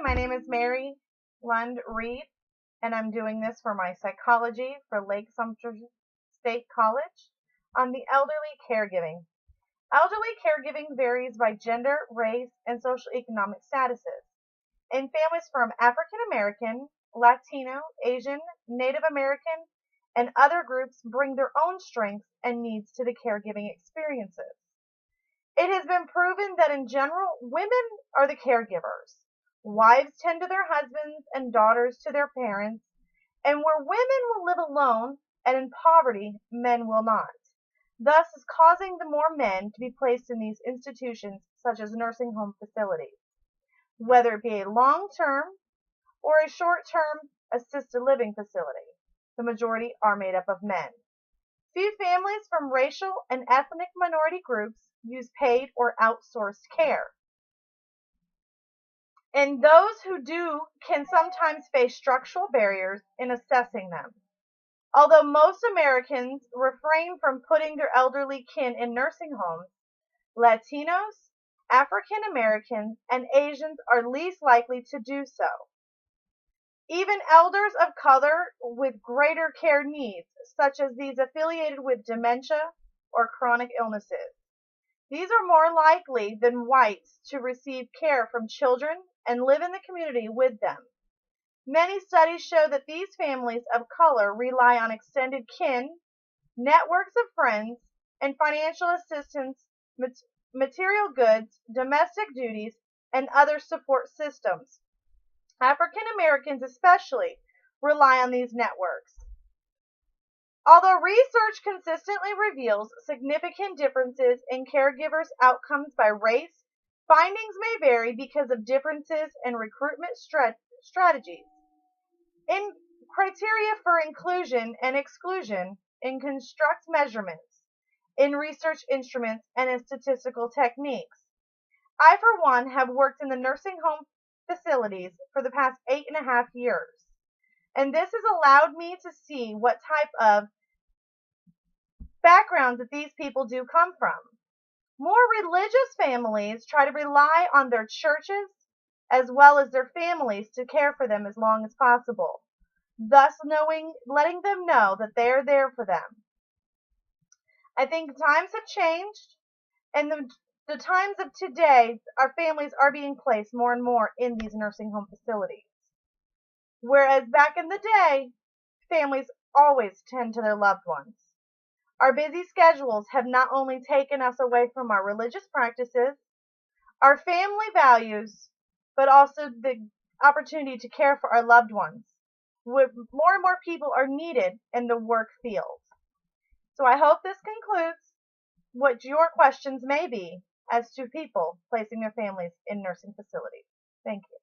Hi, my name is Mary Lund-eed, and I'm doing this for my psychology for Sumter State College on the elderly caregiving. Elderly caregiving varies by gender, race, and socioeconomic statuses. In families from African American, Latino, Asian, Native American, and other groups bring their own strengths and needs to the caregiving experiences. It has been proven that in general, women are the caregivers. Wives tend to their husbands and daughters to their parents, and where women will live alone and in poverty, men will not. Thus is causing the more men to be placed in these institutions such as nursing home facilities, whether it be a long-term or a short-term assisted living facility. The majority are made up of men. Few families from racial and ethnic minority groups use paid or outsourced care. And those who do can sometimes face structural barriers in assessing them. Although most Americans refrain from putting their elderly kin in nursing homes, Latinos, African Americans, and Asians are least likely to do so. Even elders of color with greater care needs, such as these affiliated with dementia or chronic illnesses. These are more likely than whites to receive care from children and live in the community with them. Many studies show that these families of color rely on extended kin, networks of friends, and financial assistance, material goods, domestic duties, and other support systems. African Americans especially rely on these networks. Although research consistently reveals significant differences in caregivers' outcomes by race, findings may vary because of differences in recruitment strategies, in criteria for inclusion and exclusion, in construct measurements, in research instruments, and in statistical techniques. I, for one, have worked in the nursing home facilities for the past 8.5 years, and this has allowed me to see what type of backgrounds that these people do come from. More religious families try to rely on their churches as well as their families to care for them as long as possible, thus letting them know that they are there for them. I think times have changed, and the times of today, our families are being placed more and more in these nursing home facilities. Whereas back in the day, families always tend to their loved ones. Our busy schedules have not only taken us away from our religious practices, our family values, but also the opportunity to care for our loved ones. More and more people are needed in the work field. So I hope this concludes what your questions may be as to people placing their families in nursing facilities. Thank you.